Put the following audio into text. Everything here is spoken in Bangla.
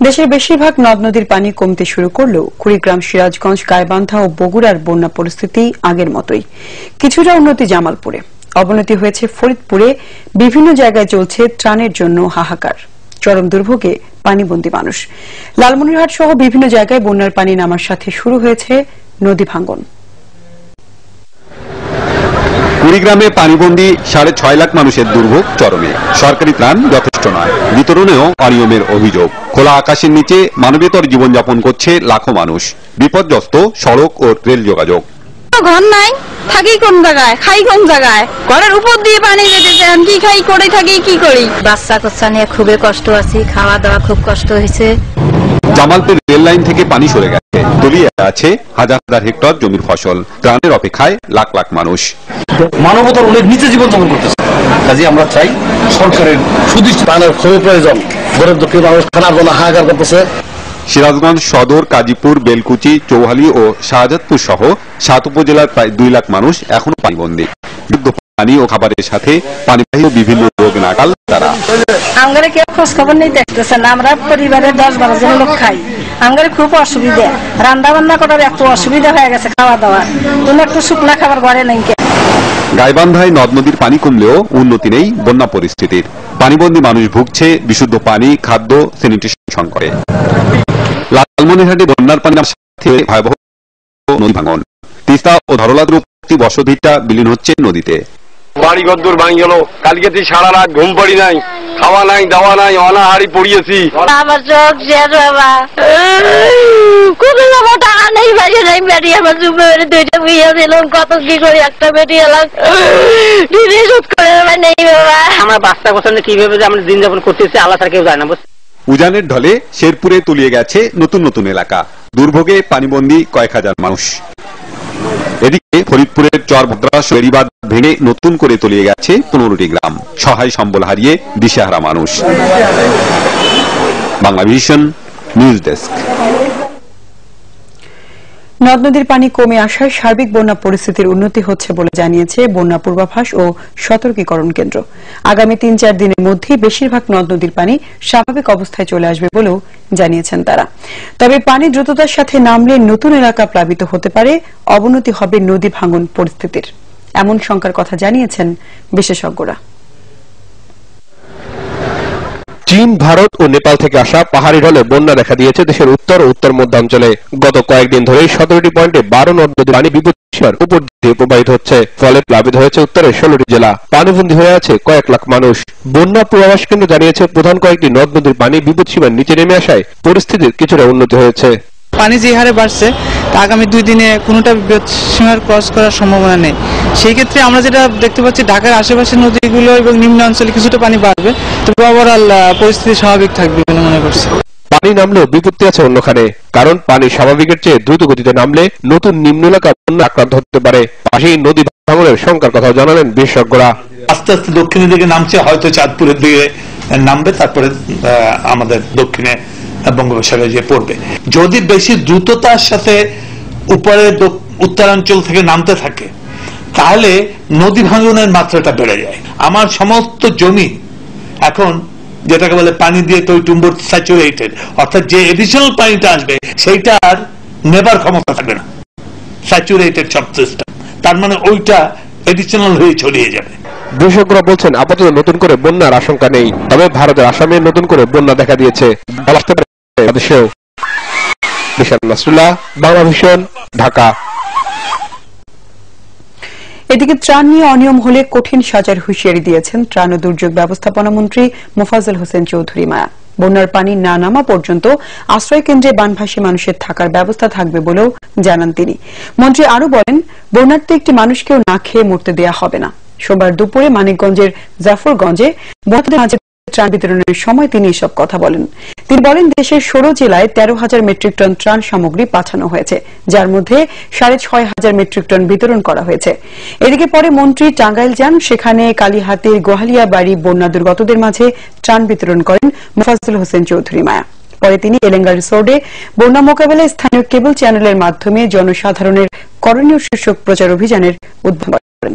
দেশের বেশিরভাগ নদ নদীর পানি কমতে শুরু করলেও কুড়িগ্রাম, সিরাজগঞ্জ, গাইবান্ধা ও বগুড়ার বন্যা পরিস্থিতি আগের মতোই। কিছুটা উন্নতি জামালপুরে, অবনতি হয়েছে ফরিদপুরে। বিভিন্ন জায়গায় চলছে ত্রাণের জন্য হাহাকার। চরম দুর্ভোগে পানিবন্দী মানুষ। লালমনিরহাট সহ বিভিন্ন জায়গায় বন্যার পানি নামার সাথে শুরু হয়েছে নদী ভাঙ্গন। কুড়িগ্রামে পানিবন্দী 6.5 লাখ মানুষের দুর্ভোগ চরমে। সরকারি ত্রাণ যথেষ্ট নয়, বিতরণেও অনিয়মের অভিযোগ। খোলা আকাশের নিচে মানবেতর জীবনযাপন করছে লাখো মানুষ। বিপর্যস্ত সড়ক ও রেল যোগাযোগ। ঘর নাই, থাকি কোন জায়গায়, খাই কোন জায়গায়, ঘরের উপর দিয়ে পানি যেতেছে, কি খাই করে থাকি কি করি। বাচ্চা কাচ্চা নিয়ে খুবই কষ্ট আছি, খাওয়া দাওয়া খুব কষ্ট হয়েছে। জামালপুর রেল লাইন থেকে পানি সরে গেছে, তলিয়ে আছে হাজার হাজার হেক্টর জমির ফসল। ত্রাণের অপেক্ষায় লাখ লাখ মানুষ। মানবতার অনেক নিচে জীবনযাপন করতেছে। কাজে আমরা চাই সরকারের সুদৃষ্টি ত্রাণের খুবই প্রয়োজন। গরিব দুঃখী মানুষ খানার জন্য হাহাকার করতেছে। সিরাজগঞ্জ সদর, কাজীপুর, বেলকুচি, চৌহালি ও শাহজাদপুর সহ 7 উপজেলার প্রায় 2 লাখ মানুষ এখনো পানিবন্দী। পানি ও খাবারের সাথে পানিবাহিত বিভিন্ন রোগ নাকাল তারা। আমাদের কেউ খোঁজ খবর নেই, দেখতেছে না। আমরা পরিবারে 10-12 জন লোক খাই। আমাদের খুব অসুবিধা, রান্না বান্না করার একটু অসুবিধা হয়ে গেছে। খাওয়া দাওয়া কোন একটু শুকনা খাবার ঘরে নেই। গাইবান্ধায় নদ নদীর পানি কমলেও উন্নতি নেই বন্যা পরিস্থিতির। পানিবন্দী মানুষ ভুগছে বিশুদ্ধ পানি, খাদ্য, স্যানিটেশন সংকটে। লালমনিরহাটে বন্যার পানির সাথে ভয়াবহ নদী ভাঙন। তিস্তা ও ধরলার উপকূলবর্তী বসতিটা বিলীন হচ্ছে নদীতে। বাড়ি ঘরদোর ভাঙ গেল। কালকে সারা রাত ঘুম পড়ি নাই, খাওয়া নাই, দাওয়া নাই, অনাহারি পড়িয়েছি। আমার চোখ শেষ বাবা, কোনো টাকা নেই, বাড়ি নাই। বেটি আমার জুমের 2টা বিয়ে দিলাম, কত কি করে একটা বেটি এলাম, শোধ করে নেই বাবা। আমরা বাচ্চা কথা কিভাবে যে আমরা দিন যাপন করতেছি আল্লাহ ছাড়া কেউ জানে না। উজানের ঢলে শেরপুরে তলিয়ে গেছে নতুন নতুন এলাকা। দুর্ভোগে পানিবন্দী কয়েক হাজার মানুষ। এদিকে ফরিদপুরের চরভদ্রা বেড়িবাঁধ ভেঙে নতুন করে তলিয়ে গেছে 15টি গ্রাম। সহায় সম্বল হারিয়ে দিশেহারা মানুষ। Bangla vision news desk. নদ নদীর পানি কমে আসায় সার্বিক বন্যা পরিস্থিতির উন্নতি হচ্ছে বলে জানিয়েছে বন্যা পূর্বাভাস ও সতর্কীকরণ কেন্দ্র। আগামী 3-4 দিনের মধ্যেই বেশিরভাগ নদ নদীর পানি স্বাভাবিক অবস্থায় চলে আসবে বলেও জানিয়েছেন তারা। তবে পানি দ্রুততার সাথে নামলে নতুন এলাকা প্লাবিত হতে পারে, অবনতি হবে নদী ভাঙন পরিস্থিতির, এমন শঙ্কার কথা জানিয়েছেন বিশেষজ্ঞরা। চীন, ভারত ও নেপাল থেকে আসা পাহাড়ি ঢলে বন্যা দেখা দিয়েছে দেশের উত্তর ও উত্তর মধ্যাঞ্চলে। গত কয়েকদিন ধরে 17টি পয়েন্টে 12 নদ নদী পানি বিপদসীমার উপর দিয়ে প্রবাহিত হচ্ছে। ফলে প্লাবিত হয়েছে উত্তরের 16টি জেলা। পানিবন্দী হয়ে আছে কয়েক লাখ মানুষ। বন্যা পূর্বাভাস কেন্দ্র জানিয়েছে প্রধান কয়েকটি নদ নদীর পানি বিপদসীমার নিচে নেমে আসায় পরিস্থিতির কিছুটা উন্নতি হয়েছে। পানি যে হারে বাড়ছে তা আগামী 2 দিনে কোনোটা বিপদসীমার ক্রস করার সম্ভাবনা নেই। সেই ক্ষেত্রে আমরা যেটা দেখতে পাচ্ছি, ঢাকার আশেপাশের নদীগুলো এবং নিম্ন অঞ্চলে কিছুটা পানি বাড়বে, তবে ওভারঅল পরিস্থিতি স্বাভাবিক থাকবে বলে মনে করছি। পানি নামলেও বিপত্তি আছে অন্যখানে, কারণ পানি স্বাভাবিকের চেয়ে দ্রুত গতিতে নামলে নতুন নিম্ন এলাকা বন্যা আক্রান্ত হতে পারে। পাশেই নদী ভাঙনের শঙ্কার কথা জানালেন বিশেষজ্ঞরা। আস্তে আস্তে দক্ষিণের দিকে নামছে, হয়তো চাঁদপুরের দিকে নামবে, তারপরে আমাদের দক্ষিণে বঙ্গোপসাগরে যে পড়বে। যদি বেশি দ্রুততার সাথে উপরে উত্তরাঞ্চল থেকে নামতে থাকে তাহলে নদী ভাঙনের মাত্রাটা বেড়ে যায়। আমার সমস্ত জমি এখন যেটাকে বলে পানি দিয়ে টইটুম্বর স্যাচুরেটেড, অর্থাৎ যে এডিশনাল পানিটা আসবে সেইটা আর নেবার ক্ষমতা থাকবে না। স্যাচুরেটেড সব সিস্টেম, তার মানে ওইটা এডিশনাল হয়ে ছড়িয়ে যাবে। বিশেষজ্ঞরা বলছেন আপাতত নতুন করে বন্যার আশঙ্কা নেই, তবে ভারতের আসামে নতুন করে বন্যা দেখা দিয়েছে। বাংলা ভিশন, ঢাকা। এদিকে ত্রাণ নিয়ে অনিয়ম হলে কঠিন সাজার হুঁশিয়ারি দিয়েছেন ত্রাণ ও দুর্যোগ ব্যবস্থাপনা মন্ত্রী মোফাজ্জল হোসেন চৌধুরী মায়া। বন্যার পানি না নামা পর্যন্ত আশ্রয় কেন্দ্রে বানভাসী মানুষের থাকার ব্যবস্থা থাকবে বলেও জানান তিনি। মন্ত্রী আরও বলেন, বন্যার্থে একটি মানুষকেও না খেয়ে মরতে দেয়া হবে না। সোমবার দুপুরে মানিকগঞ্জের জাফরগঞ্জে বন্যার্থীদের মাঝে ত্রাণ বিতরণের সময় তিনি এসব কথা বলেন। তিনি বলেন, দেশের 16 জেলায় 13,000 মেট্রিক টন ত্রাণ সামগ্রী পাঠানো হয়েছে, যার মধ্যে 6,500 মেট্রিক টন বিতরণ করা হয়েছে। এদিকে পরে মন্ত্রী টাঙ্গাইল যান, সেখানে কালীহাতের গোহালিয়া বাড়ি বন্যা দুর্গতদের মাঝে ত্রাণ বিতরণ করেন মোফাজ্জল হোসেন চৌধুরী মায়া। পরে তিনি এলেঙ্গা রিসোর্টে বন্যা মোকাবেলায় স্থানীয় কেবল চ্যানেলের মাধ্যমে জনসাধারণের করণীয় শীর্ষক প্রচার অভিযানের উদ্বোধন করেন।